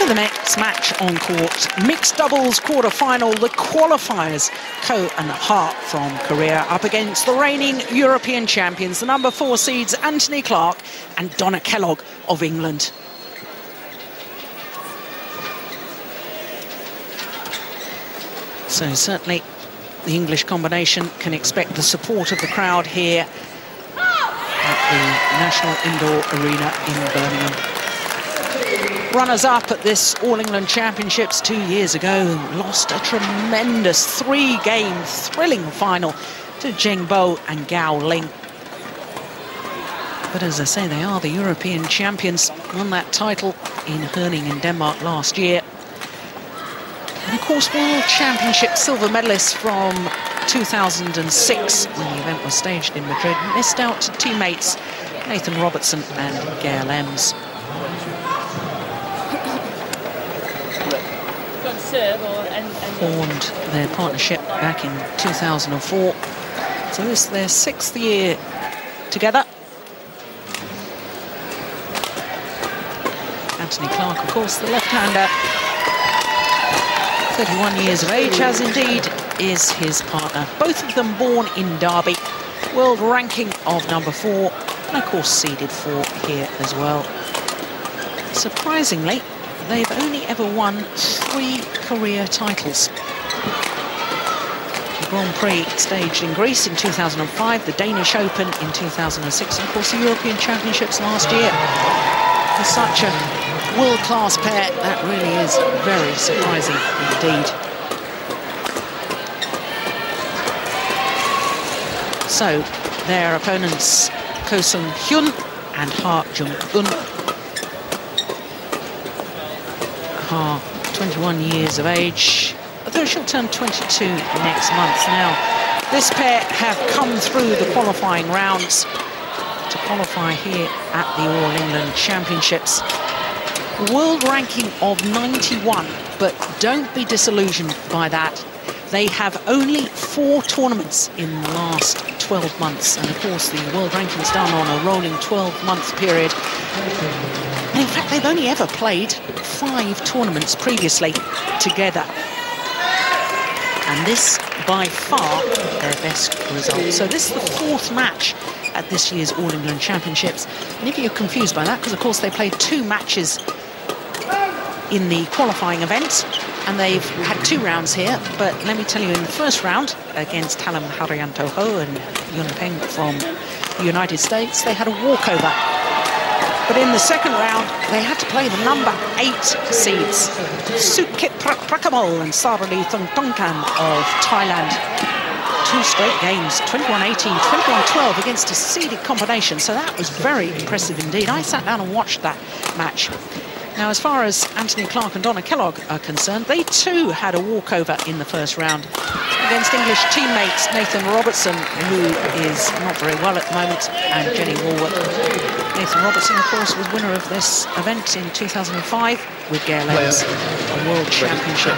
So the next match on court, mixed doubles quarter-final, the qualifiers, Ko and Ha from Korea up against the reigning European champions, the number 4 seeds Anthony Clark and Donna KELLOGG of England. So certainly the English combination can expect the support of the crowd here at the National Indoor Arena in Birmingham. Runners-up at this All-England Championships 2 years ago, lost a tremendous 3-game thrilling final to Jeng Bo and Gao Ling. But as I say, they are the European champions, won that title in Herning in Denmark last year. And of course, World Championship silver medalists from 2006, when the event was staged in Madrid, missed out to teammates Nathan Robertson and Gail Ems. Formed their partnership back in 2004. So this is their 6th year together. Anthony Clark, of course, the left-hander, 31 years of age, as indeed is his partner. Both of them born in Derby, world ranking of number 4, and of course seeded 4 here as well. Surprisingly, they've only ever won 3 career titles. The Grand Prix staged in Greece in 2005, the Danish Open in 2006, and of course the European Championships last year. For such a world-class pair, that really is very surprising indeed. So, their opponents, Hyun and Jung Eun. Ha, 21 years of age, although she'll turn 22 next month. Now, this pair have come through the qualifying rounds to qualify here at the All-England Championships. World ranking of 91, but don't be disillusioned by that. They have only 4 tournaments in the last 12 months, and of course the world ranking's done on a rolling 12-month period. And in fact, they've only ever played 5 tournaments previously together. And this, by far, their best result. So this is the 4th match at this year's All-England Championships. And if you're confused by that, because of course they played 2 matches in the qualifying event, and they've had 2 rounds here, but let me tell you, in the first round against Hallam Haryanto Ho and Yun Peng from the United States, they had a walkover. But in the second round, they had to play the number 8 seeds, Sukhit Prakamol and Sarali Thongtongkan of Thailand. 2 straight games, 21-18, 21-12 against a seeded combination. So that was very impressive indeed. I sat down and watched that match. Now, as far as Anthony Clark and Donna KELLOGG are concerned, they too had a walkover in the first round against English teammates Nathan Robertson, who is not very well at the moment, and Jenny Walworth. Nathan Robertson, of course, was winner of this event in 2005 with Gail Ems, a World Championship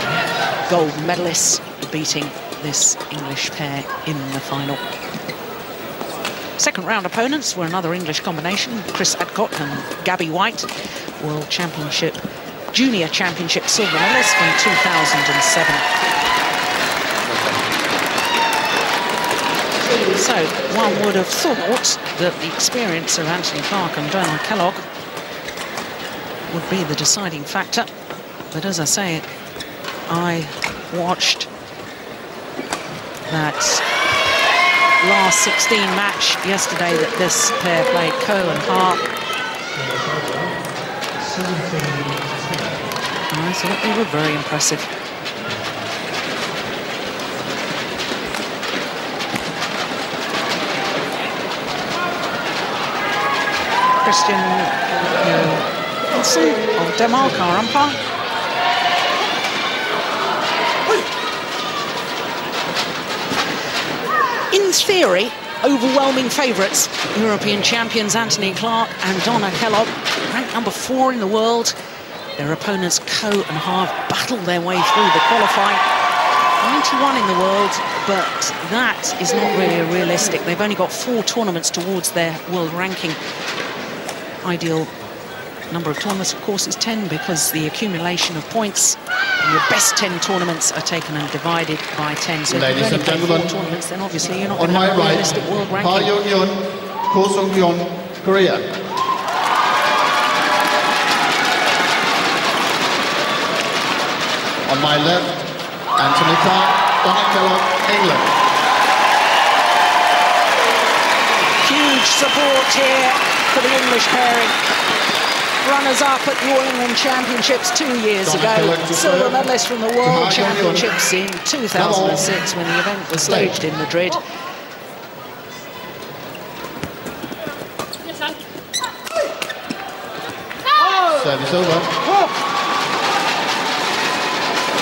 gold medalist, beating this English pair in the final. Second round opponents were another English combination, Chris Adcock and Gabby White, World Championship, Junior Championship silver medalists from 2007. So one would have thought that the experience of Anthony Clark and Donna KELLOGG would be the deciding factor. But as I say, I watched that last 16 match yesterday that this pair played, Ko and Ha. And I thought they were very impressive. Christian Nielsen of Denmark, our umpire. In theory, overwhelming favourites, European champions Anthony Clark and Donna KELLOGG, ranked number 4 in the world. Their opponents, Ko and Ha, battled their way through the qualifying. 91 in the world, but that is not really realistic. They've only got 4 tournaments towards their world ranking. Ideal number of tournaments, of course, is 10, because the accumulation of points in your best 10 tournaments are taken and divided by 10. So if you only play 4 tournaments, then obviously you're not going to have a realistic world ranking. Hyun, Jung Eun, Korea. On my left, Anthony Clark, Donna KELLOGG, England. Huge support here for the English pairing. Runners-up at the All England Championships 2 years ago. Silver medalist from the World Championships in 2006 when the event was staged in Madrid. Service over.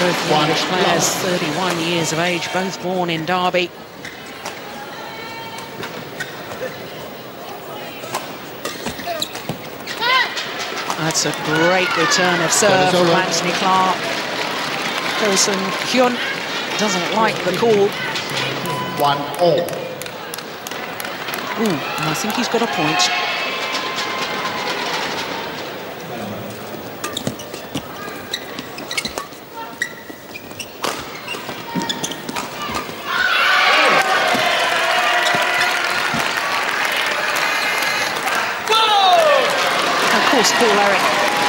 Both English players, 31 years of age, both born in Derby. That's a great return of serve from Anthony Clark. Person Hyun doesn't like the call. 1-all. Ooh, and I think he's got a point. Paul Eric,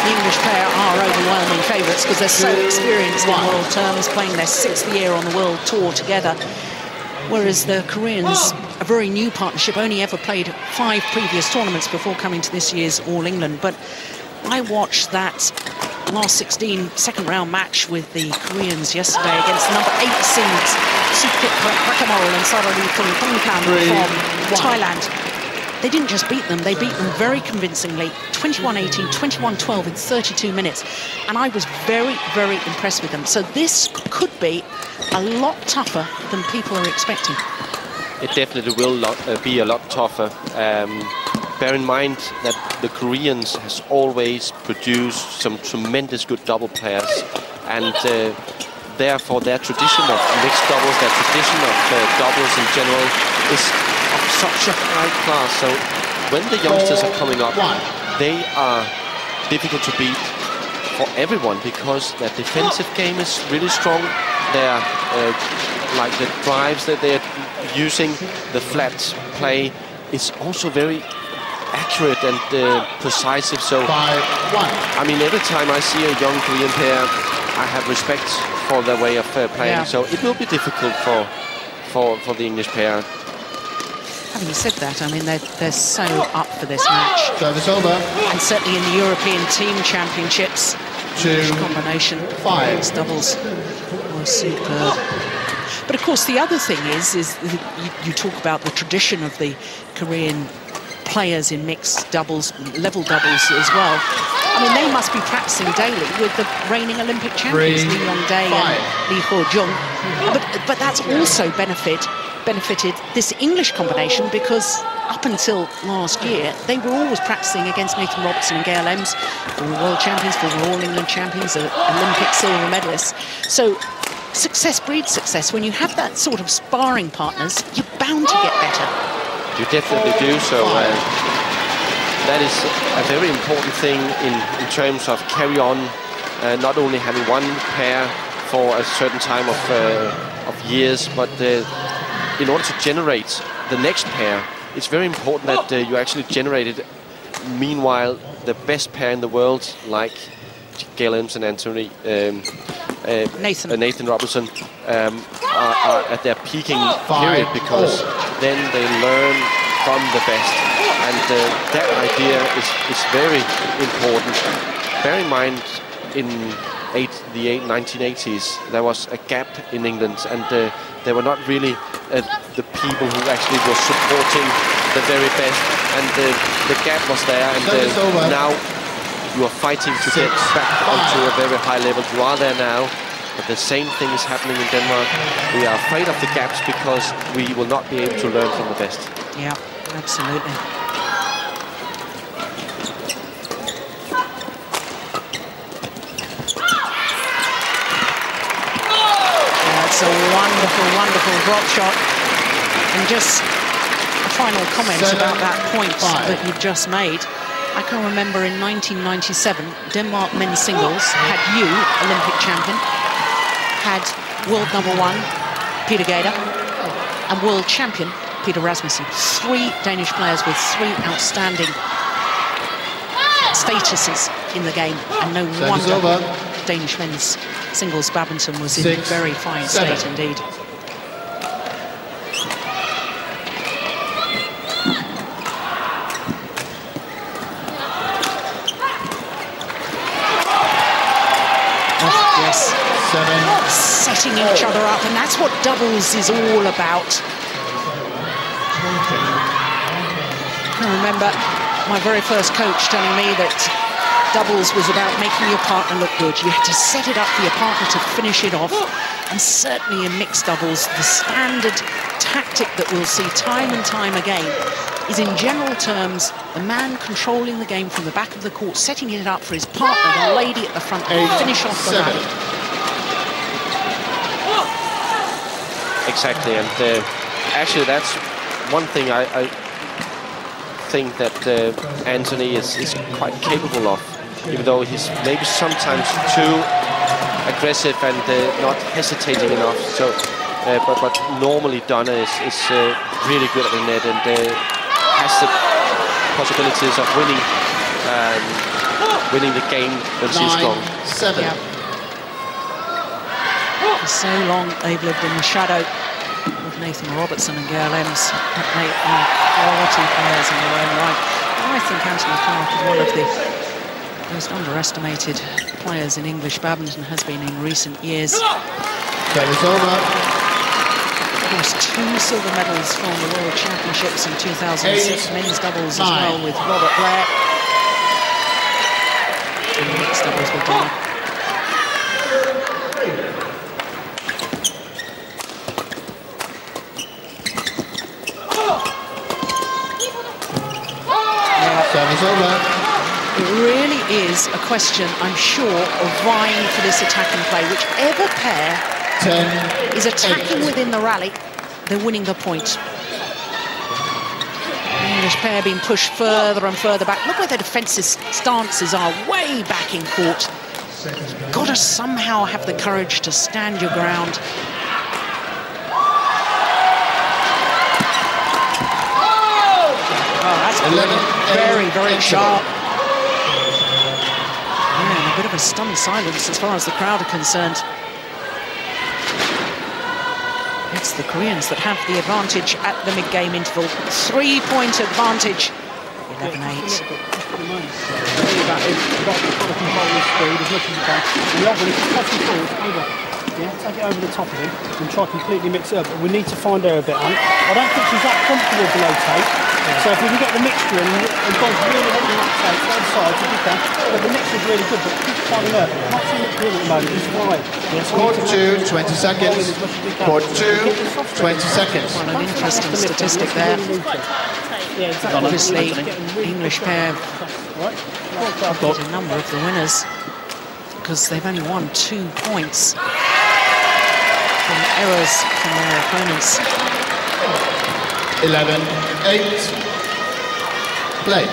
the English pair, are overwhelming favourites because they're so experienced in world terms, playing their 6th year on the world tour together. Whereas the Koreans, a very new partnership, only ever played 5 previous tournaments before coming to this year's All England. But I watched that last 16 second round match with the Koreans yesterday against the number 8 seeds, Sukip Prakamol and Sarari Pungpungkan from Thailand. They didn't just beat them, they beat them very convincingly, 21-18, 21-12 in 32 minutes. And I was very, very impressed with them. So this could be a lot tougher than people are expecting. It definitely will be a lot tougher. Bear in mind that the Koreans has always produced some tremendous good double players. And therefore their tradition of mixed doubles, their tradition of doubles in general is of such a high class. So when the youngsters are coming up, they are difficult to beat for everyone because their defensive game is really strong. Their like the drives that they're using, the flat play is also very accurate and precise. So I mean, every time I see a young Korean pair, I have respect for their way of playing. So it will be difficult for the English pair. Having said that, I mean, they're so up for this match. Service over. And certainly in the European Team Championships, English combination, mixed doubles was superb. But of course, the other thing is you talk about the tradition of the Korean players in mixed doubles, level doubles as well. I mean, they must be practicing daily with the reigning Olympic champions, Lee Yong-dae and Lee Ho-jung. But that's also benefited this English combination because up until last year, they were always practicing against Nathan Robertson and Gail Ems, former world champions, former All England champions, Olympic silver medalists. So success breeds success. When you have that sort of sparring partners, you're bound to get better. You definitely do. So that is a very important thing in terms of carry on, not only having one pair for a certain time of years, but in order to generate the next pair, it's very important that you actually generate it. Meanwhile, the best pair in the world, like Gail Ems and Nathan Robertson, are at their peaking period because then they learn from the best. And that idea is very important. Bear in mind, in the 1980s, there was a gap in England, and they were not really the people who actually were supporting the very best, and the gap was there, and now you are fighting to get back onto a very high level. You are there now, but the same thing is happening in Denmark. We are afraid of the gaps because we will not be able to learn from the best. Yeah, absolutely. It's a wonderful, wonderful drop shot. And just a final comment about that point that you just made. I can remember in 1997, Denmark men's singles had you, Olympic champion, had world #1, Peter Gader, and world champion, Peter Rasmussen. 3 Danish players with 3 outstanding statuses in the game, and no wonder Danish men's singles badminton was in very fine state indeed. Setting each other up, and that's what doubles is all about. I remember my very first coach telling me that doubles was about making your partner look good. You had to set it up for your partner to finish it off. And certainly in mixed doubles, the standard tactic that we'll see time and time again is, in general terms, the man controlling the game from the back of the court, setting it up for his partner, the lady at the front, to finish off the rally. Exactly, and actually that's one thing I think that Anthony is quite capable of, even though he's maybe sometimes too aggressive and not hesitating enough. So, but normally Donna is really good at the net and has the possibilities of winning the game when she's strong. 9-7. Yeah. For so long they've lived in the shadow of Nathan Robertson and Gail Ems. They are quality players in their own right. And I think Anthony Clark is one of the most underestimated players in English badminton, has been in recent years. That is over. Of course, 2 silver medals from the World Championships in 2006, men's doubles as well with Robert Blair. And mixed doubles with Donna. Service over. It really is a question, I'm sure, of vying for this attacking play. Whichever pair 10, is attacking 8. within the rally, they're winning the point. The English pair being pushed further and further back. Look where their defensive stances are, way back in court. You've got to somehow have the courage to stand your ground. Oh, that's 11, very, very 8. sharp. Yeah, a bit of a stunned silence as far as the crowd are concerned. It's the Koreans that have the advantage at the mid-game interval. 3-point advantage. 11-8. Yeah, take it over the top of him and try completely mix it up. But we need to find her a bit, I don't think she's that comfortable below tape. So if we can get the mixture in and both really holding that tape, both sides if we can. But the mixture's really good, but keep finding her. Not so much good at the moment, it's wide. Yes, Court 2, 20 seconds. Court 2, 20 seconds. Well, an interesting statistic there. Yeah, exactly. Obviously, the English pair have got a number of the winners because they've only won 2 points from errors from their opponents. 11-8. Play.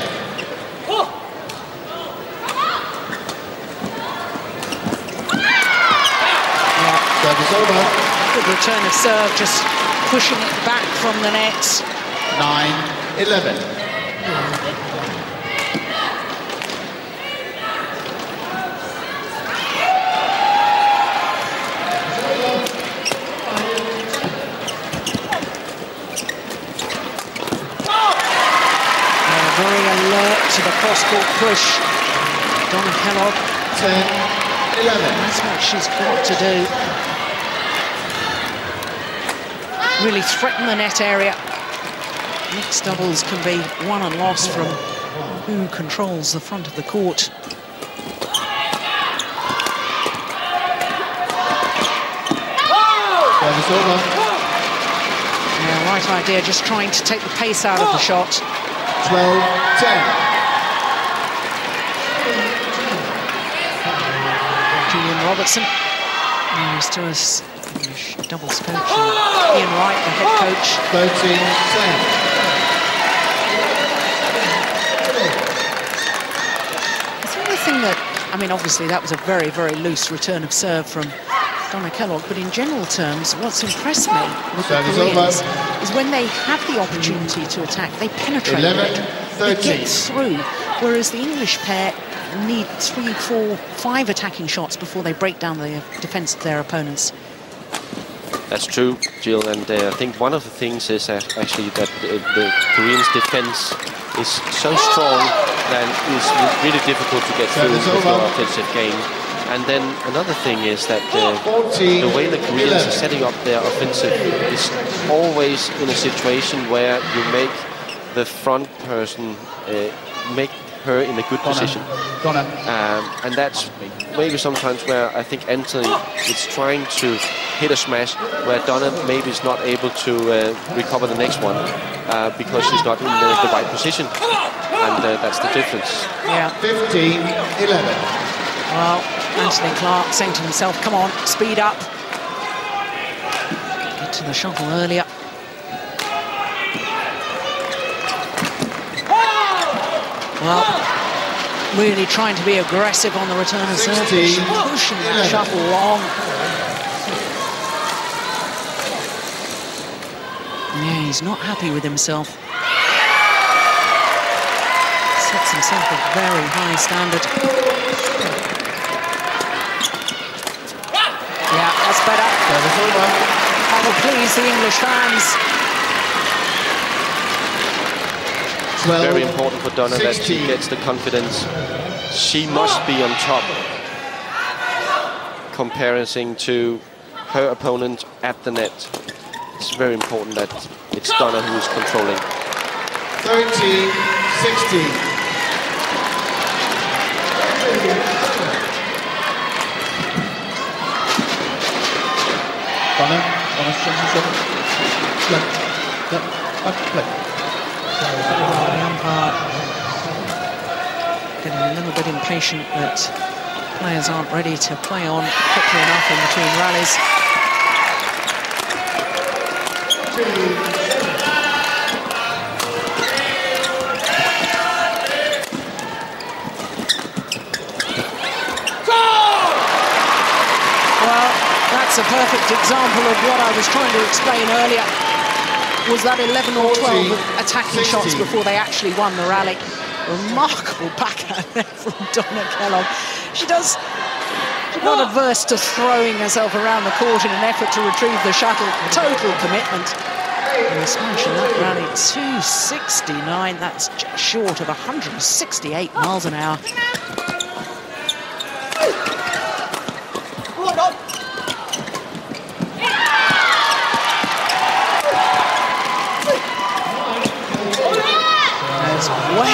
Service over. Good return of serve, just pushing it back from the net. 9-11. Very alert to the cross-court push. Donna Kellogg. 10-11. That's what she's got to do. Really threaten the net area. Mixed doubles can be won and lost from who controls the front of the court. Service over. Yeah, right idea, just trying to take the pace out of the shot. 12-10. Julian Robertson. Nearest to us, English doubles coach. Ian Wright, the head coach. 13-10. thing that, I mean, obviously that was a very, very loose return of serve from Donna KELLOGG, but in general terms, what's impressed me with the Koreans is when they have the opportunity to attack, they penetrate. 11, they get through, whereas the English pair need 3, 4, 5 attacking shots before they break down the defense of their opponents. That's true, Jill, and I think one of the things is actually that the Koreans' defense is so strong that it's really difficult to get through with your offensive game. And then another thing is that the way the Koreans are setting up their offensive is always in a situation where you make the front person make her in a good position. And that's maybe sometimes where I think Anthony is trying to hit a smash where Donna maybe is not able to recover the next one because she's not in the right position. And that's the difference. Yeah. 15-11. Well, Anthony Clark saying to himself, come on, speed up. Get to the shuttle earlier. Well, really trying to be aggressive on the return of serve. Pushing that shuttle long. Yeah, he's not happy with himself. Sets himself a very high standard. Yeah, that's better. That will please the English fans. It's very important for Donna that she gets the confidence. She must be on top, comparing to her opponent at the net. It's very important that it's Donna who is controlling. 13-16. Donna, The umpire getting a little bit impatient that players aren't ready to play on quickly enough in between rallies. Well, that's a perfect example of what I was trying to explain earlier. Was that 11 or 12 attacking shots before they actually won the rally. Remarkable backhand there from Donna KELLOGG. She's not averse to throwing herself around the court in an effort to retrieve the shuttle. Total commitment. And a smash in that rally, 269. That's just short of 168 miles an hour.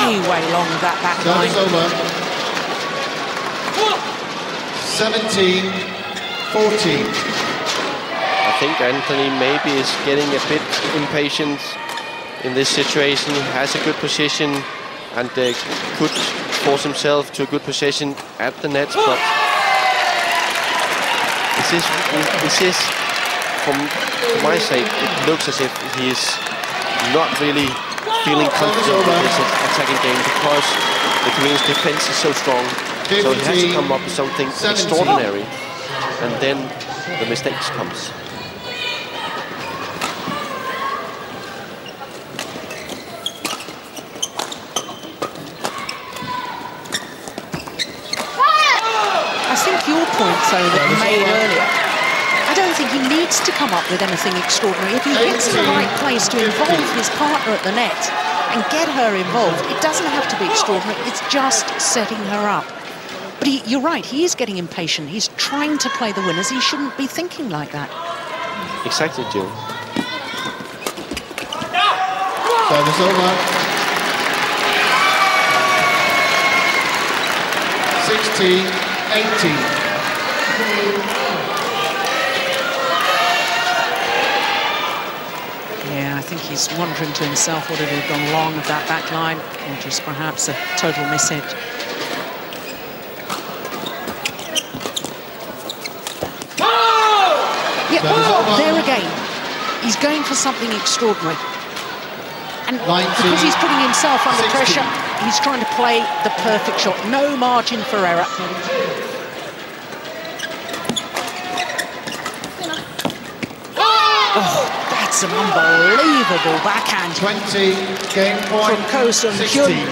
Way long of that back line. 17-14. I think Anthony maybe is getting a bit impatient in this situation. He has a good position and could force himself to a good position at the net, but this is from my side, it looks as if he is not really feeling confident with his attacking game because the Koreans' defense is so strong. So he has to come up with something extraordinary, and then the mistakes comes. I think your point, though, that you made earlier, I don't think he needs to come up with anything extraordinary. If he gets to the right place to involve his partner at the net and get her involved, it doesn't have to be extraordinary. It's just setting her up. But you're right, he is getting impatient. He's trying to play the winners. He shouldn't be thinking like that. Exactly, Jill. Service over. 16-18. Yeah, I think he's wondering to himself what had gone wrong with that back line, or just perhaps a total mishit. Yeah, there again, he's going for something extraordinary. And because he's putting himself under pressure, He's trying to play the perfect shot. No margin for error. Oh, that's an unbelievable backhand. 20, game point. From Quater Final1.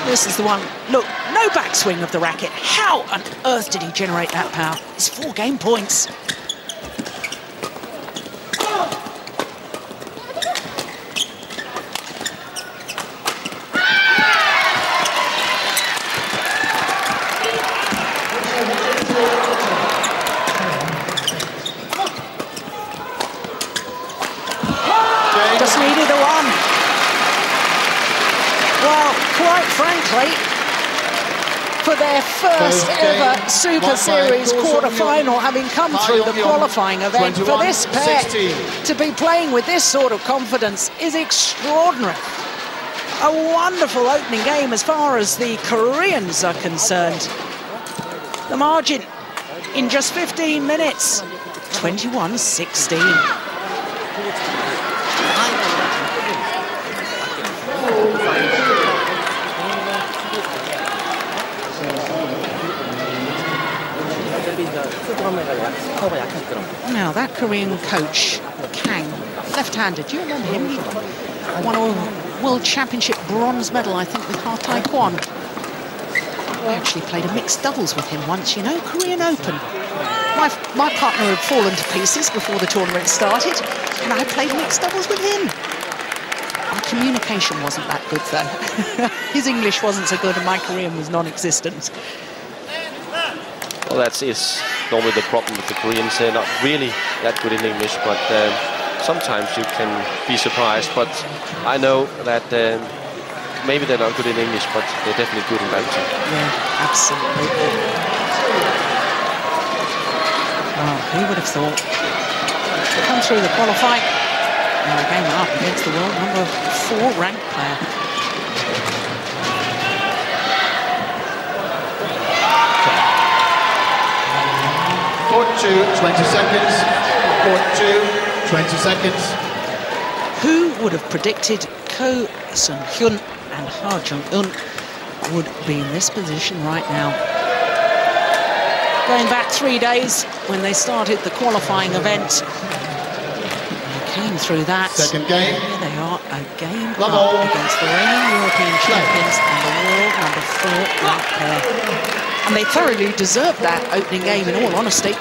This is the one. Look, no backswing of the racket. How on earth did he generate that power? It's 4 game points. Just needed a 1. Well, quite frankly, for their first ever Super Series quarter-final, having come through the qualifying event, for this pair to be playing with this sort of confidence is extraordinary. A wonderful opening game as far as the Koreans are concerned. The margin in just 15 minutes, 21-16. Now that Korean coach, Kang, left-handed, do you remember him? Won a World Championship bronze medal, I think, with Ha-Tai-Kwon. I actually played a mixed doubles with him once, you know, Korean Open. My partner had fallen to pieces before the tournament started, and I played mixed doubles with him. Our communication wasn't that good, though. His English wasn't so good, and my Korean was non-existent. Well, that is normally the problem with the Koreans. They're not really that good in English, but sometimes you can be surprised. But I know that maybe they're not good in English, but they're definitely good in badminton. Yeah, absolutely. Oh, who would have thought? Come through the qualifying. Now a game up against the world number 4 ranked player. Court 2, 20 seconds. Court 2, 20 seconds. Who would have predicted Hyun and Jung Eun would be in this position right now? Going back 3 days when they started the qualifying event, they came through that. Second game. Here they are, a game up against the reigning European champions and the world number 4 ranked pair. And they thoroughly deserved that opening game, in all honesty.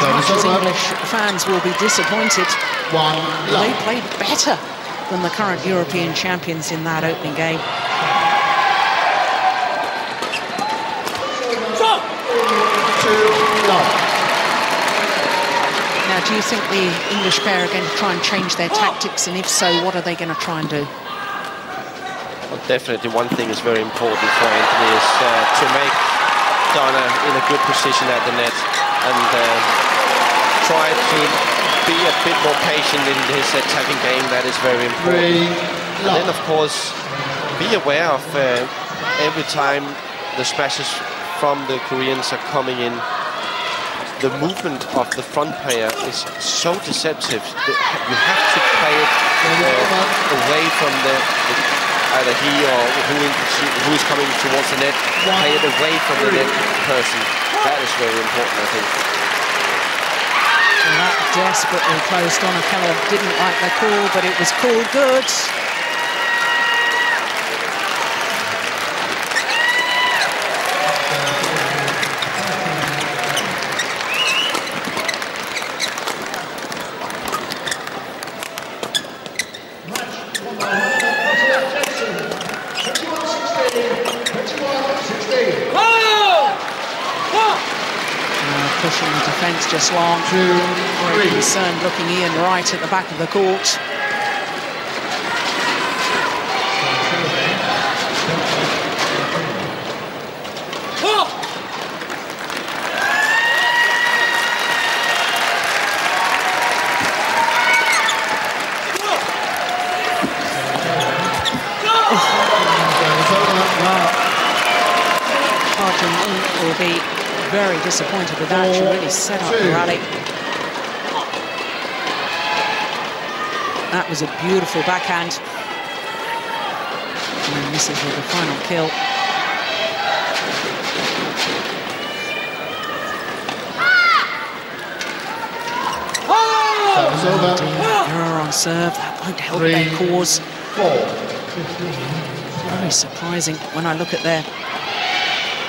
As much as English fans will be disappointed, they played better than the current European champions in that opening game. Now, do you think the English pair are going to try and change their tactics? And if so, what are they going to try and do? Well, definitely one thing is very important for Anthony is to make Donna in a good position at the net and try to be a bit more patient in his attacking game. That is very important. And then, of course, be aware of every time the smashes from the Koreans are coming in. The movement of the front player is so deceptive. You have to play it away from either he or who is coming towards the net. Play it away from the net person. That is very important, I think. Well, that desperately close. Donna KELLOGG didn't like the call, but it was called good. Pushing the defence just long. Very concerned looking Ian right at the back of the court. Hyun will be very disappointed with that. She really set up the rally. That was a beautiful backhand. And then misses with the final kill. Error on serve. That won't help their cause. Very surprising when I look at their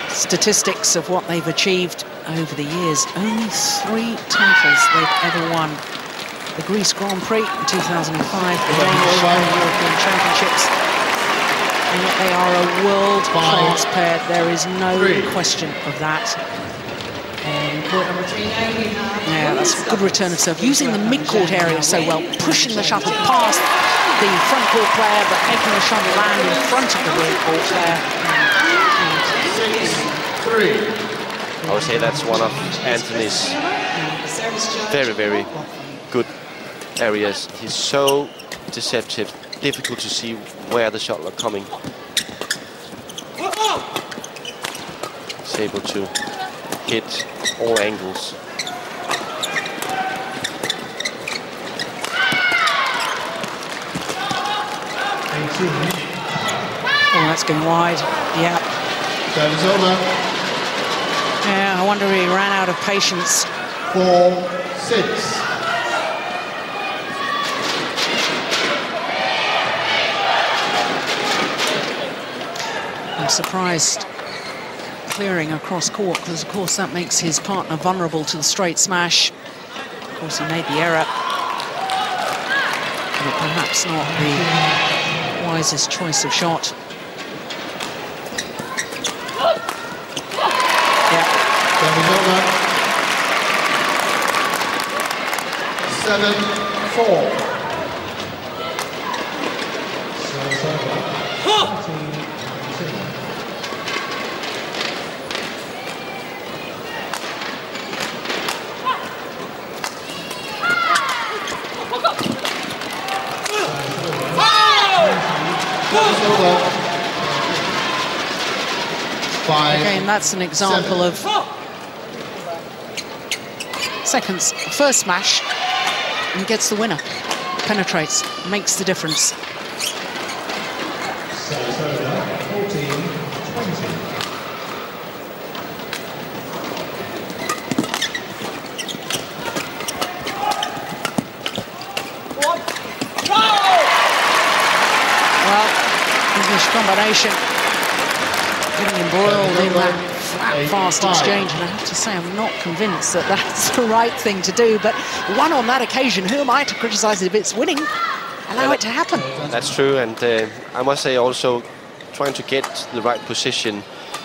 statistics of what they've achieved over the years. Only 3 titles they've ever won. The Greece Grand Prix in 2005, the Danish European Championships. And yet they are a world-class pair. There is no question of that. Yeah, that's a good return of serve. Using the mid-court area so well, pushing the shuttle past the front court player, but making the shuttle land in front of the rear court player. 6-3. I would say that's one of Anthony's very, very good areas. He's so deceptive, difficult to see where the shuttle are coming. He's able to hit all angles. Oh, that's going wide. Yeah. Service over. Yeah, I wonder if he ran out of patience. 4-6. I'm surprised clearing across court, because of course that makes his partner vulnerable to the straight smash. Of course he made the error, but perhaps not the wisest choice of shot. Yeah. 7-4. Again, that's an example of seconds. First smash and gets the winner. Penetrates, makes the difference. Well, English combination. Getting embroiled in that flat, fast exchange, and I have to say I'm not convinced that that's the right thing to do, but one on that occasion, who am I to criticise if it's winning? Allow it to happen. That's true, and I must say also, trying to get the right position,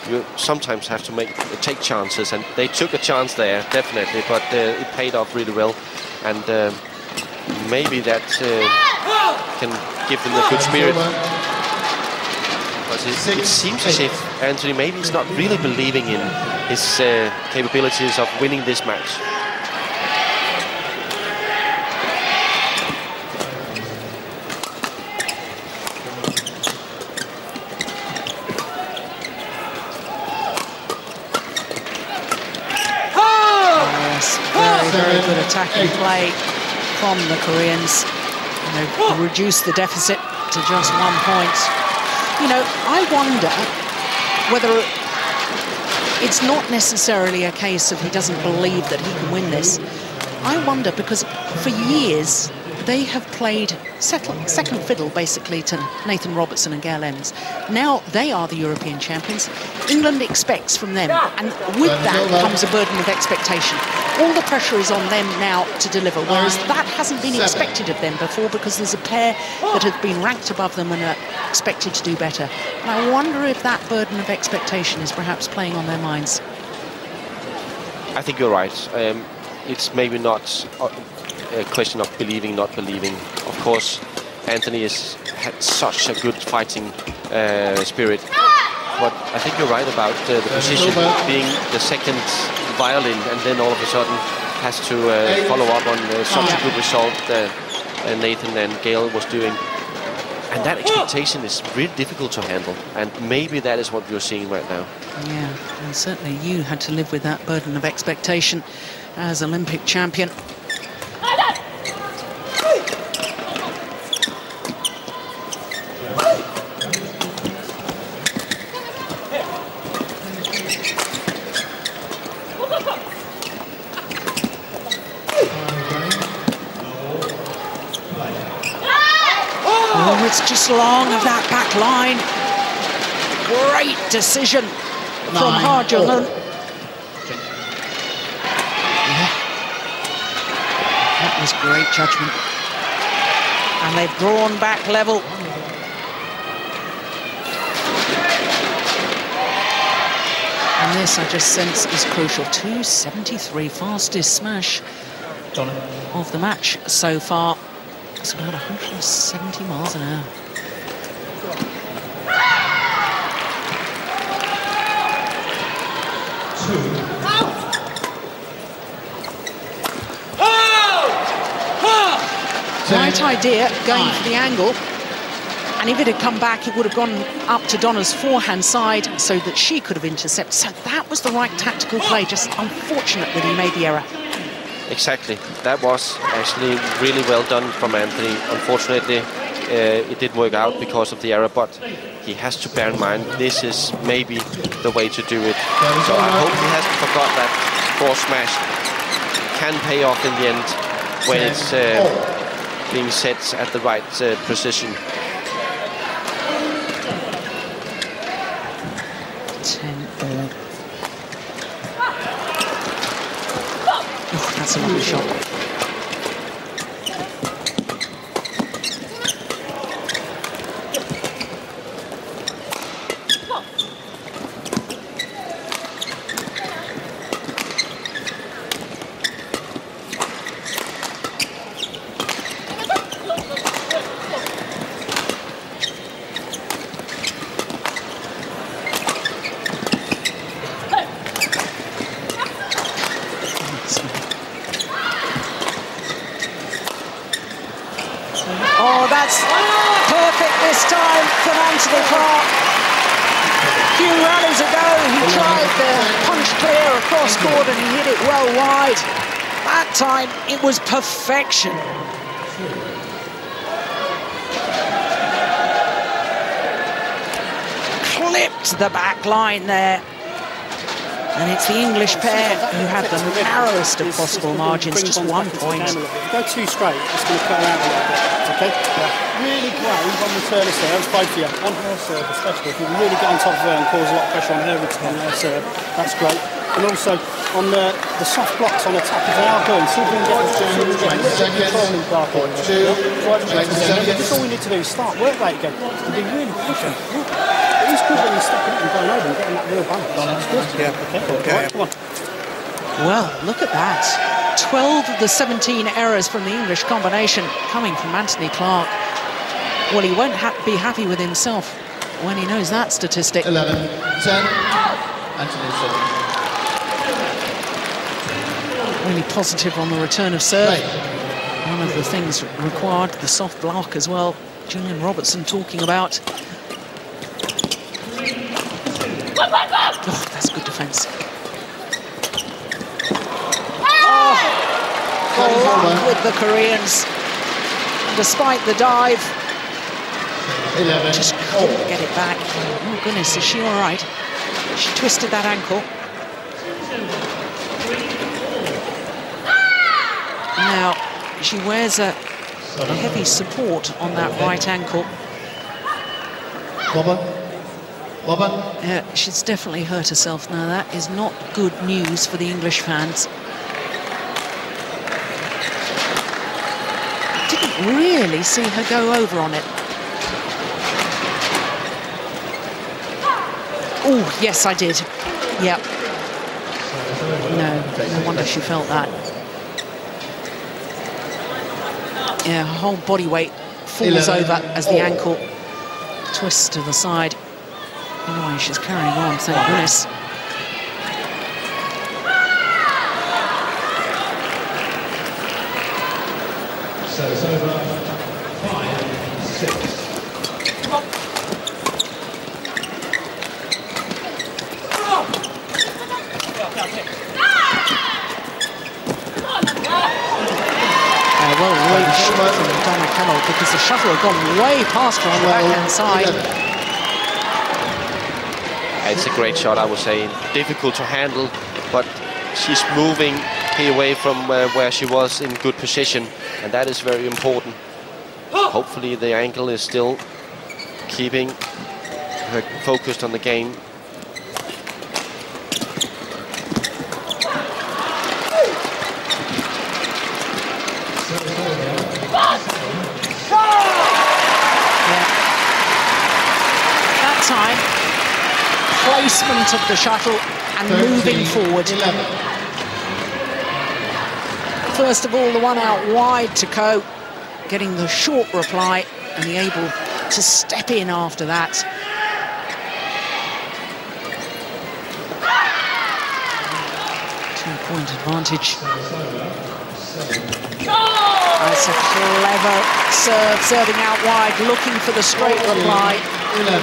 you sometimes have to take chances, and they took a chance there, definitely, but it paid off really well, and maybe that can give them a good spirit. It seems as if Anthony maybe is not really believing in his capabilities of winning this match. Yes, very, very good attacking play from the Koreans. And they've reduced the deficit to just 1 point. You know, I wonder whether it's not necessarily a case of he doesn't believe that he can win this. I wonder because for years they have played second fiddle basically to Nathan Robertson and Gail Evans. Now they are the European champions. England expects from them, and with that comes a burden of expectation. All the pressure is on them now to deliver, whereas that hasn't been expected of them before, because there's a pair that have been ranked above them and are expected to do better. And I wonder if that burden of expectation is perhaps playing on their minds. I think you're right. It's maybe not a question of believing, not believing. Of course, Anthony has had such a good fighting spirit. But I think you're right about the position being the second violin, and then all of a sudden has to follow up on such a good result that Nathan and Gail was doing. And that expectation is really difficult to handle. And maybe that is what you're seeing right now. Yeah, and certainly you had to live with that burden of expectation as Olympic champion. it's just long of that back line. Great decision from Jung Eun. Yeah. That was great judgment. And they've drawn back level. And this, I just sense, is crucial. 273, fastest smash of the match so far. It's about 170 miles an hour. Right idea, going for the angle. And if it had come back, it would have gone up to Donna's forehand side so that she could have intercepted. So that was the right tactical play, just unfortunate that he made the error. Exactly. That was actually really well done from Anthony. Unfortunately, it didn't work out because of the error, but he has to bear in mind this is maybe the way to do it. So I hope he hasn't forgot that force smash can pay off in the end when it's being set at the right precision. 10-all. Oh, that's a lovely shot. Time, it was perfection. Clipped the back line there. And it's the English pair who have the narrowest of possible margins, just 1 point. If you go too straight, it's going to cut out a little bit, okay? Really brave on the turn of serve, both of you, on her serve especially. If you can really get on top of her and cause a lot of pressure on her return, her serve, that's great. And also on the soft blocks on attack, if they are going, see if we can get controlling back. That's all we need to do is start work rate again. To be really pushing. It is good when you're stepping up and going over and getting that real balance. That's good. Yeah. Okay. Come on. Well, look at that. 12 of the 17 errors from the English combination coming from Anthony Clark. Well, he won't be happy with himself when he knows that statistic. 11-10. Anthony serving. Really positive on the return of serve. One of the things required, the soft block as well. Julian Robertson talking about. Oh, that's good defence. Oh, with the Koreans. Despite the dive, just couldn't get it back. Oh goodness, is she all right? She twisted that ankle. Now, she wears a heavy support on that right ankle. She's definitely hurt herself now. That is not good news for the English fans. Didn't really see her go over on it. Oh, yes, I did. Yep. No wonder she felt that. Yeah, her whole body weight falls over as the ankle twists to the side. Anyway, she's carrying on, thank goodness. So it's over 5-6. Well, really shot from Donna KELLOGG because the shuttle had gone way past her on the backhand side. It's a great shot, I would say. Difficult to handle, but she's moving away from where she was in good position, and that is very important. Hopefully the ankle is still keeping her focused on the game. That time, placement of the shuttle and moving forward. 11. First of all, the one out wide to Ko, getting the short reply, and he able to step in after that. Two-point advantage. That's a clever serve, serving out wide, looking for the straight reply. 11.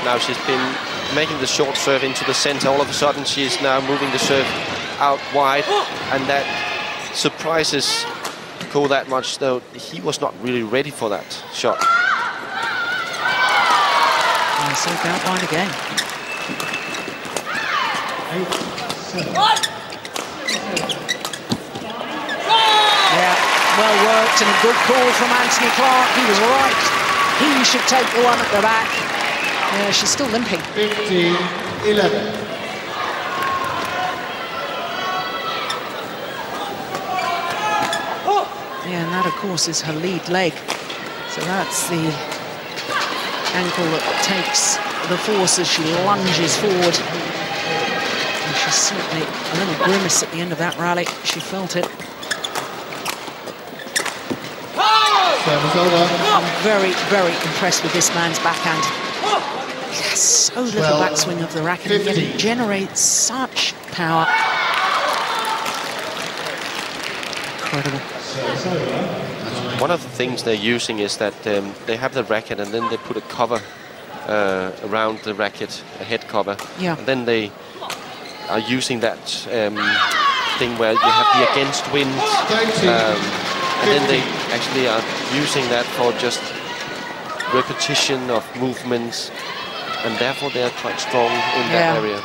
Now she's been making the short serve into the center. All of a sudden, she's now moving the serve out wide, and that surprises Ko that much, though he was not really ready for that shot. And served out wide again. 8-7. Yeah, well worked and a good call from Anthony Clark. He was right. He should take the one at the back. Yeah, she's still limping. 15-11. Yeah, and that, of course, is her lead leg. So that's the ankle that takes the force as she lunges forward. And she's certainly a little grimace at the end of that rally. She felt it. Service over. I'm very, very impressed with this man's backhand. Yes, so little backswing of the racket, and yet it generates such power. Incredible. One of the things they're using is that they have the racket and then they put a cover around the racket, a head cover. Yeah. And then they are using that thing where you have the against wind. And then they actually are using that for just repetition of movements. And therefore they are quite strong in that area.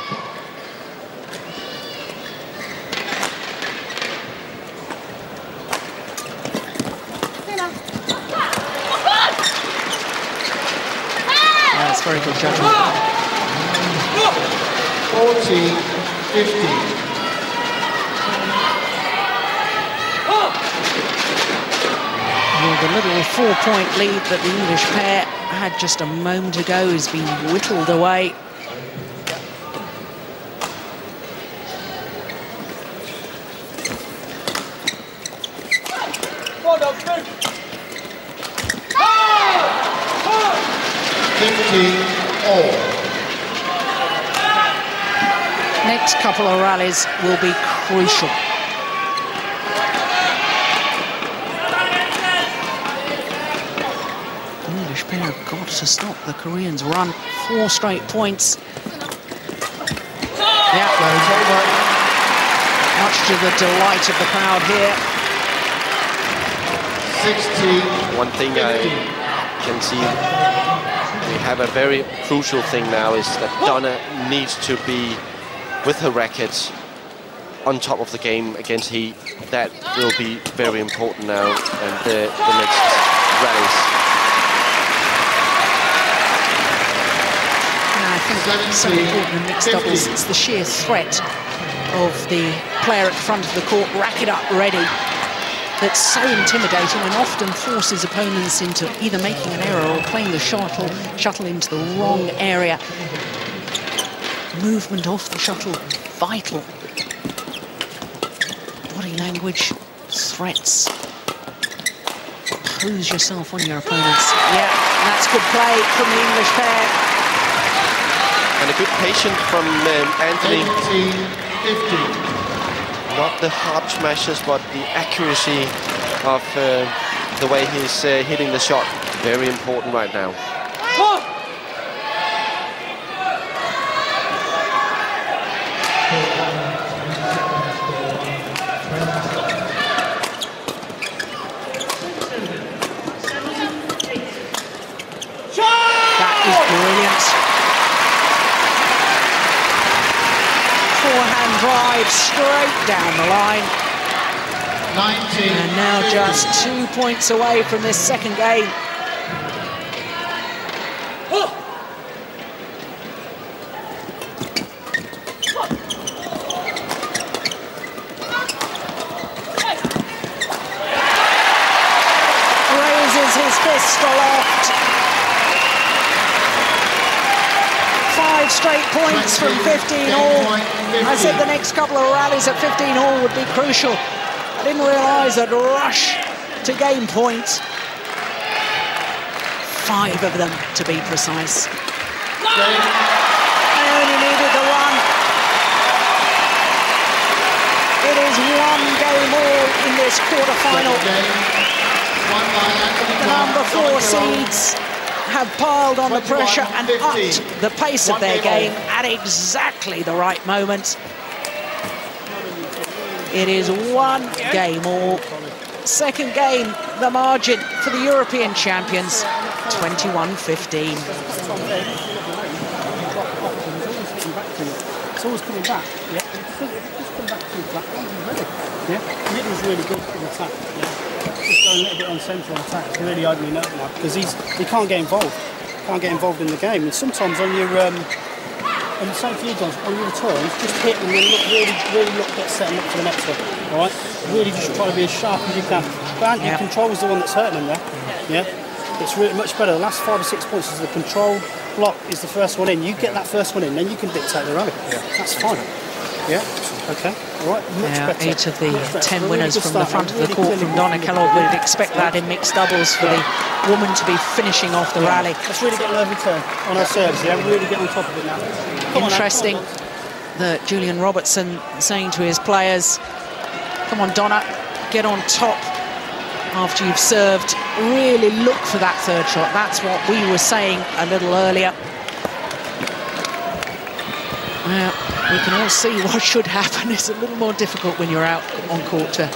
That's very good judgment. 14-15. Well, the little 4-point lead that the English pair had just a moment ago has been whittled away. Next couple of rallies will be crucial. The English pair have got to stop the Koreans' run. 4 straight points. Yeah, much to the delight of the crowd here. 16. One thing I can see, we have a very crucial thing now, is that Donna needs to be with her rackets on top of the game against He. That will be very important now and the next rallies. I think it's so important in mixed doubles. It's the sheer threat of the player at the front of the court, racket up ready, that's so intimidating and often forces opponents into either making an error or playing the shuttle into the wrong area. Movement off the shuttle, vital. Body language, threats. Pose yourself on your opponents. Yeah, that's good play from the English pair. And a good patience from Anthony. 18-15. Not the hard smashes, but the accuracy of the way he's hitting the shot. Very important right now. That is brilliant. Forehand drive straight down the line. 19. And now just 2 points away from this second game. Raises his fist aloft. 5 straight points from 15 all. I said the next couple of rallies at 15 all would be crucial. I didn't realise that rush to game point. 5 of them, to be precise. They only needed the one. It is 1 game all in this quarter-final. The number 4 seeds have piled on the pressure and upped the pace of their game at exactly the right moment. It is 1 game all. Second game, the margin for the European champions, 21-15. It's always coming back. Yeah. It's just come back too flat. Yeah. Middle's really good in attack. Yeah. Just going a little bit on central attack. It's really opening up now because he can't get involved. Can't get involved in the game. And sometimes on your and same for you guys, on your returns, just hit and then really look at setting up for the next one. Alright? Really just try to be as sharp as you can. But anti-control's the one that's hurting them there. Yeah? It's really much better. The last 5 or 6 points is the control block is the first one in. You get that first one in, then you can dictate the rally. Yeah. That's fine. Yeah? Okay. Alright, much better. 8 of the 10 winners from the front of the court from Donna KELLOGG. We'd expect that in mixed doubles for the woman to be finishing off the rally. Let's really get an over turn on our serves, yeah? Really get on top of it now. Interesting that Julian Robertson saying to his players, come on Donna, get on top after you've served. Really look for that third shot. That's what we were saying a little earlier. Well, we can all see what should happen. It's a little more difficult when you're out on court to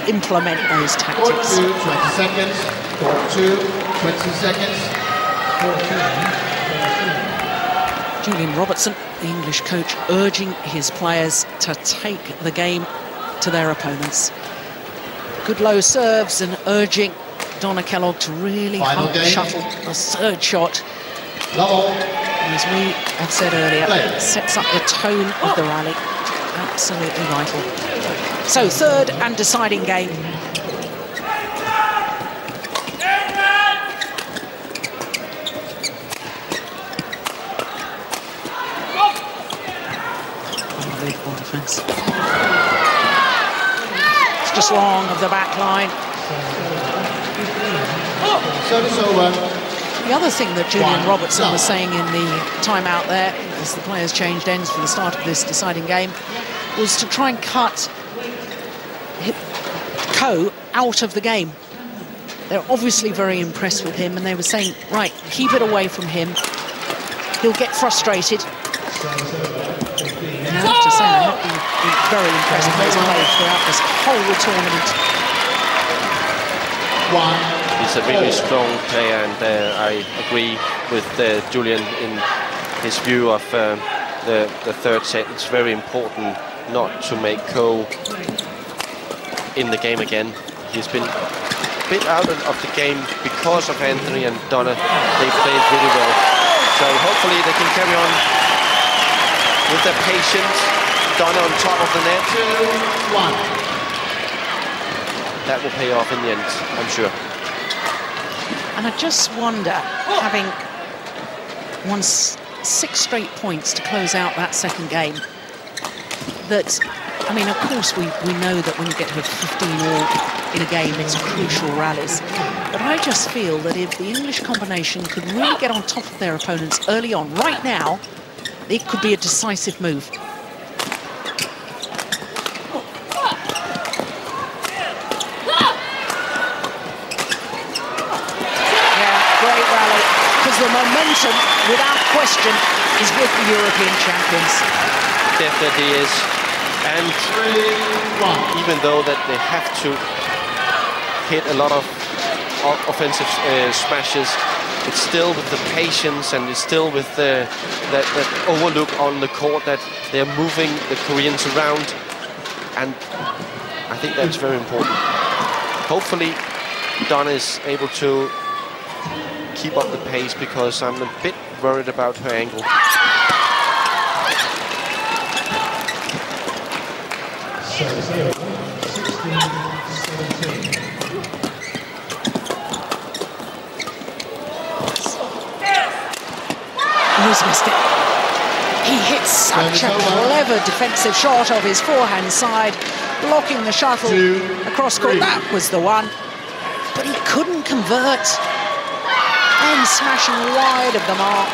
implement those tactics. Court 2, 20 seconds. Court 2, 20 seconds. Julian Robertson, the English coach, urging his players to take the game to their opponents. Good low serves and urging Donna KELLOGG to really shuttle the third shot. As we have said earlier, sets up the tone of the rally. Absolutely vital. So, third and deciding game. Unbelievable defence. It's just long of the back line. Service over. The other thing that Julian Robertson was saying in the timeout there, as the players changed ends for the start of this deciding game, was to try and cut Ko out of the game. They're obviously very impressed with him, and they were saying, right, keep it away from him. He'll get frustrated. And I have to say, I have been very impressed with his play throughout this whole tournament. He's a really strong player, and I agree with Julian in his view of the third set. It's very important not to make Ko in the game again. He's been a bit out of the game because of Anthony and Donna. They played really well. So hopefully they can carry on with their patience. Donna on top of the net. 2-1. That will pay off in the end, I'm sure. And I just wonder, having won 6 straight points to close out that second game, that, I mean, of course we know that when you get to a 15 all in a game, it's crucial rallies. But I just feel that if the English combination could really get on top of their opponents early on, right now, it could be a decisive move. The momentum, without question, is with the European champions. Definitely is. And even though that they have to hit a lot of offensive smashes, it's still with the patience, and it's still with that overlook on the court that they're moving the Koreans around. And I think that's very important. Hopefully, Donna is able to keep up the pace because I'm a bit worried about her ankle. He's missed it. He hits such a clever defensive shot of his forehand side, blocking the shuttle across court. That was the one. But he couldn't convert. And smashing wide of the mark.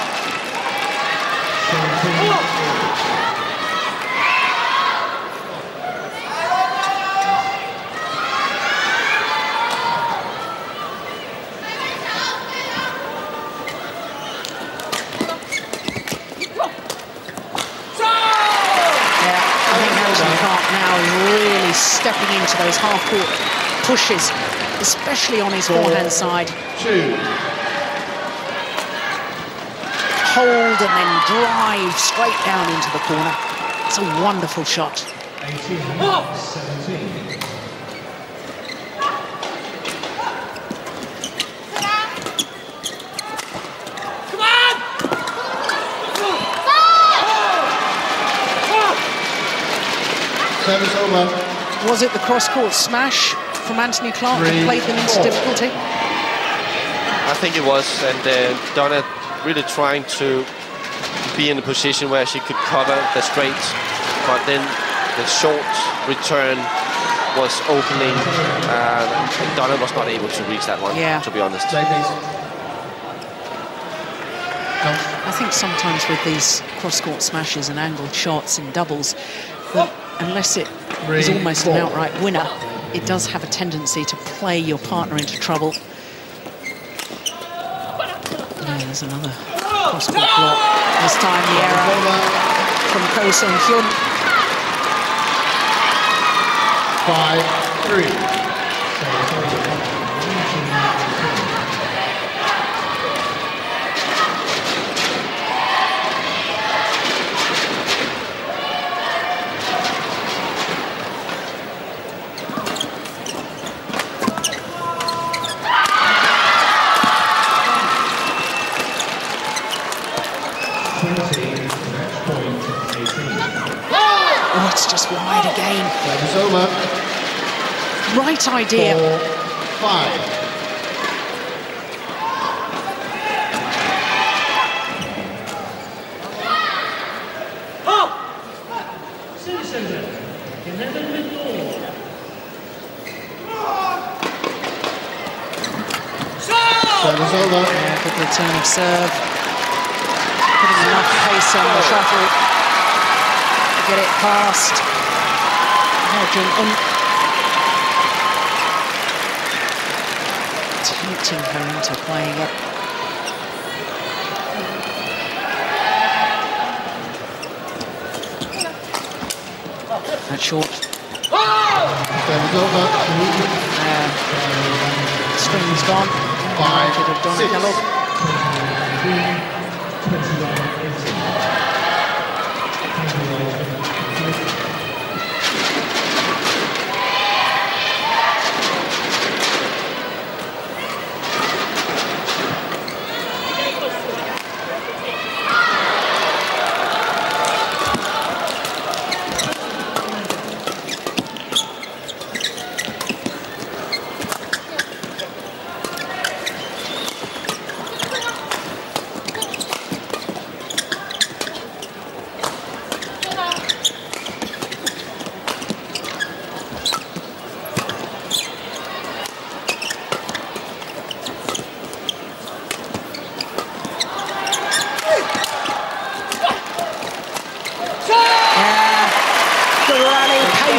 Stepping into those half-court pushes, especially on his forehand side. Hold and then drive straight down into the corner. It's a wonderful shot. 18-17. Service over. Was it the cross-court smash from Anthony Clark that played them into difficulty? I think it was, and Donna really trying to be in a position where she could cover the straight, but then the short return was opening, and Donna was not able to reach that one, to be honest. I think sometimes with these cross-court smashes and angled shots in doubles, that unless it is almost an outright winner, it does have a tendency to play your partner into trouble. Yeah, there's another cross-court block. This time the error from Jung Eun. 5-3. Oh, it's just wide again. It's over. Right idea. 4-5. Service over. Yeah, good return of serve. Putting enough pace on the shuttle to get it past Jung Eun. Tempting her into playing it. That's short. Service over. String's gone. 5-6. Donna KELLOGG.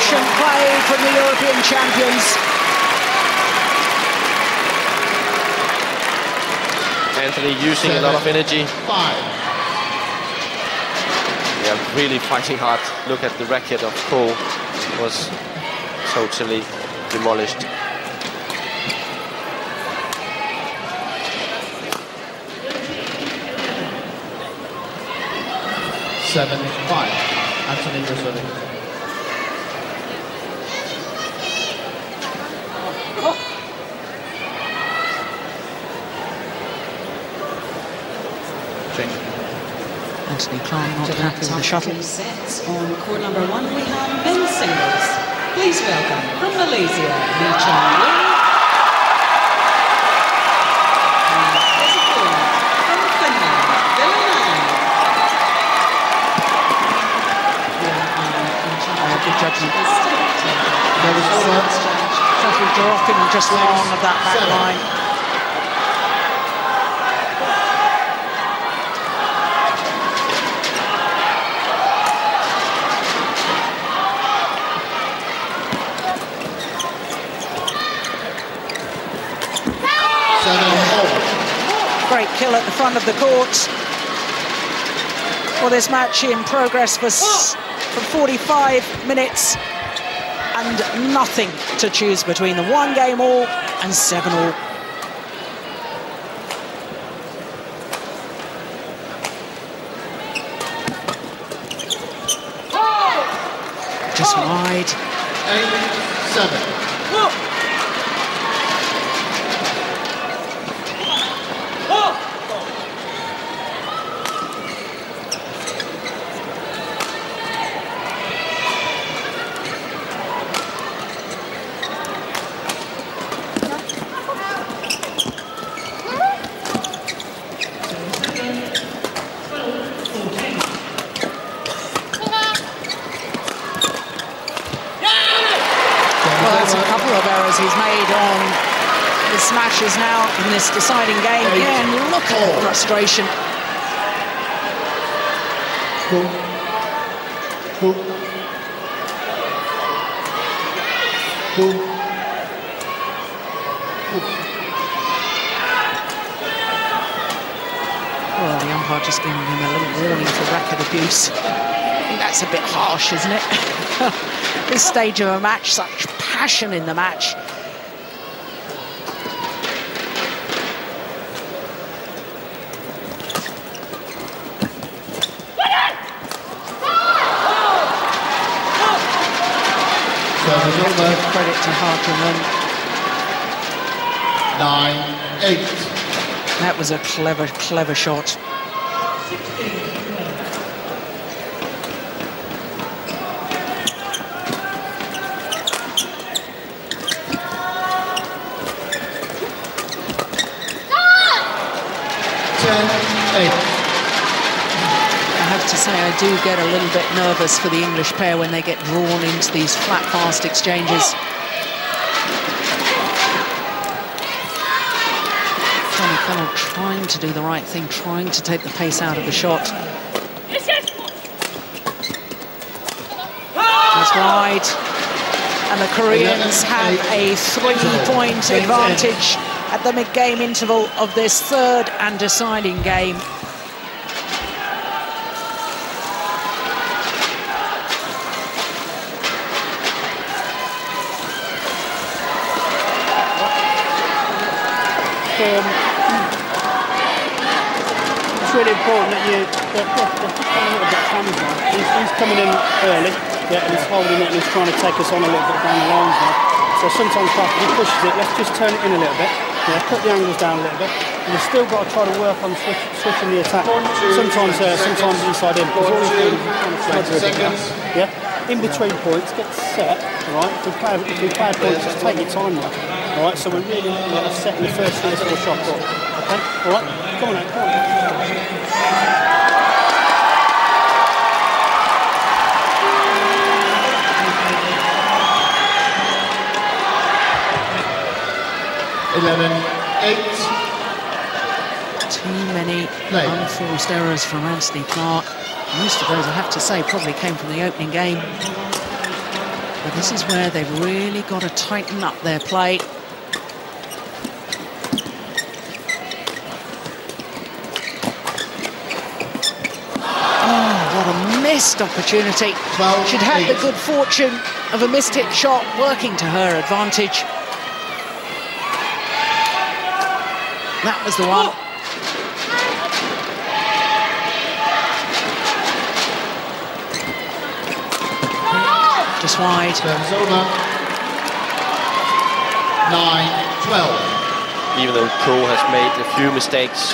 Play from the European champions. Anthony using a lot of energy. 5. Yeah, really fighting hard. Look at the racket of Cole. Was totally demolished. Anthony Rossoni. Anthony Clark not happy with the shuttle. Sets on court number 1, we have men's singles. Please welcome from Malaysia, Lee Chong-Wing. Good judgment. Shuttle dropping just long of that back line. Great kill at the front of the court. For this match in progress for 45 minutes and nothing to choose between the 1-game-all and 7-all. Just wide. 8-7. He's made on his smashes now in this deciding game. Again, look at the frustration. Well, the umpire just giving him a little warning for racket abuse. I think that's a bit harsh, isn't it? This stage of a match, such passion in the match. Credit to Hyun. 9-8. That was a clever, clever shot. I have to say, I do get a little bit nervous for the English pair when they get drawn into these flat, fast exchanges. Donna KELLOGG trying to do the right thing, trying to take the pace out of the shot. That's wide. And the Koreans have a 3-point advantage at the mid-game interval of this third and deciding game. It's really important that they're coming a little bit hammered now. He's coming in early, yeah, and he's holding it and he's trying to take us on a little bit down the lines now. So sometimes after he pushes it, let's just turn it in a little bit, yeah, cut the angles down a little bit, and you've still got to try to work on switching the attack. Sometimes inside in, because all he's doing is trying to slide a bit now, yeah. In between points, get set, right? If we play points, just take your time now. Alright, so we're really looking at setting the first shot up. Okay? Alright? Come on now, come on. 11-8. Too many unforced errors from Anthony Clark. Most of those, I have to say, probably came from the opening game. But this is where they've really got to tighten up their play. What a missed opportunity. She'd had the good fortune of a missed hit shot working to her advantage. That was the one. Just wide. Turns over. 9-12. Even though Ko has made a few mistakes,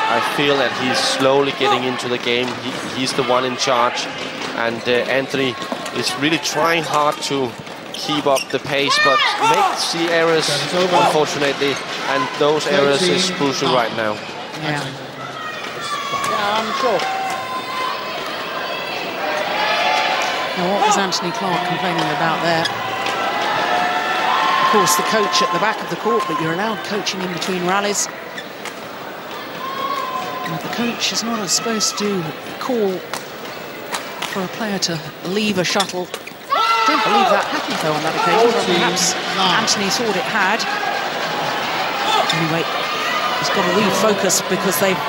I feel that he's slowly getting into the game. He's the one in charge, and Anthony is really trying hard to keep up the pace, but makes the errors, unfortunately, and those errors is crucial right now. Yeah. Yeah, I'm sure. Now, what was Anthony Clark complaining about there? Of course, the coach at the back of the court, but you're allowed coaching in between rallies. And the coach is not supposed to call for a player to leave a shuttle. I don't believe that happened, though, on that occasion, but perhaps Anthony thought it had. Anyway, he's got to refocus because they've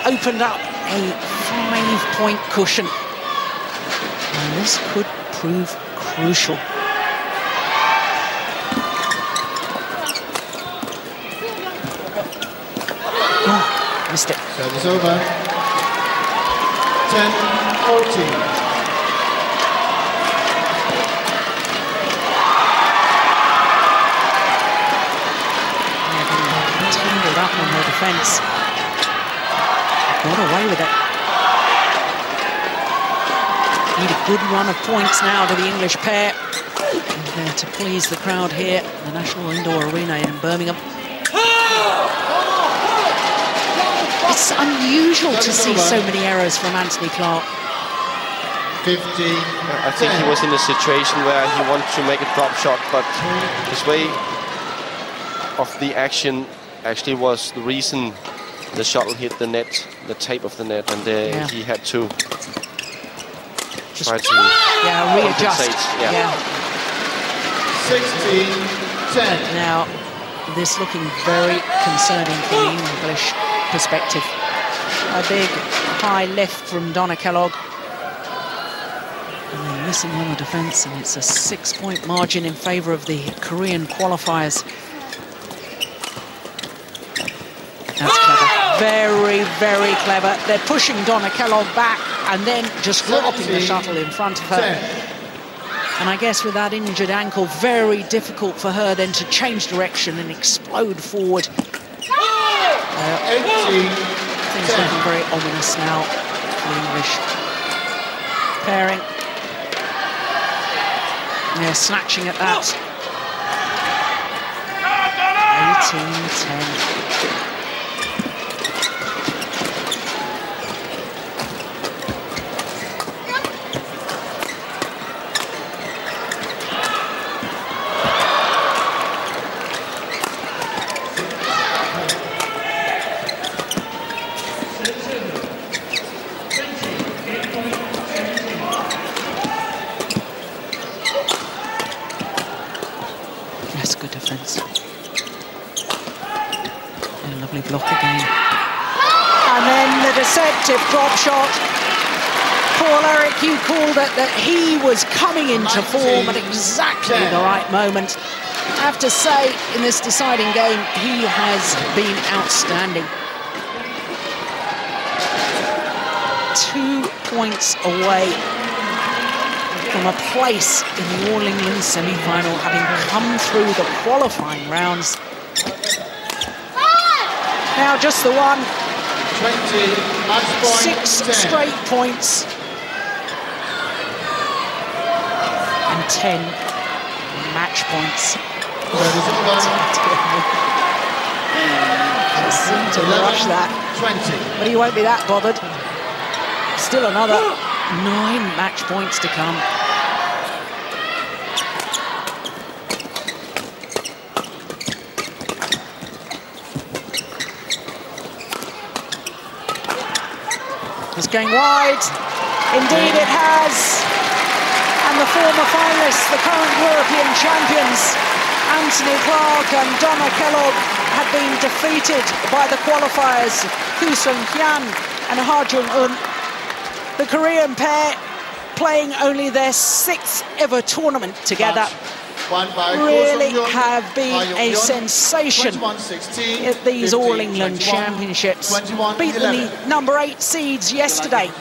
opened up a 5-point cushion. And this could prove crucial. Oh, missed it. Service over. 10-14. Up on her defence. Got away with it. Need a good run of points now to the English pair. And there to please the crowd here at the National Indoor Arena in Birmingham. It's unusual to see so many errors from Anthony Clark. 50. I think he was in a situation where he wanted to make a drop shot, but his way of the action actually was the reason the shuttle hit the net, the tape of the net, and he had to try to readjust. Yeah. 16-10. Now, this looking very concerning from the English perspective. A big high lift from Donna KELLOGG. And they're missing on the defence, and it's a 6-point margin in favour of the Korean qualifiers. That's clever. Very, very clever. They're pushing Donna KELLOGG back and then just dropping the shuttle in front of her. And I guess with that injured ankle, very difficult for her then to change direction and explode forward. Things looking very ominous now for the English pairing. They're snatching at that. 18-10. That's good defence. And a lovely block again. And then the deceptive drop shot. Paul Eric, you called it that he was coming into form at exactly the right moment. I have to say, in this deciding game, he has been outstanding. 2 points away from a place in the All England semi-final, having come through the qualifying rounds. Now just the one. 20, match point, 6 straight points. And 10 match points. Just seem to rush that. 20. But he won't be that bothered. Still another 9 match points to come. It's going wide. Indeed it has. And the former finalists, the current European champions, Anthony Clark and Donna KELLOGG, have been defeated by the qualifiers, Hyun and Jung Eun. The Korean pair playing only their 6th ever tournament together really have been a sensation at these All England Championships. Beaten the number 8 seeds yesterday.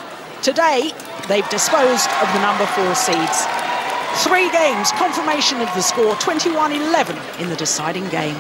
Today, they've disposed of the number 4 seeds. 3 games, confirmation of the score, 21-11 in the deciding game.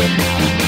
Thank you.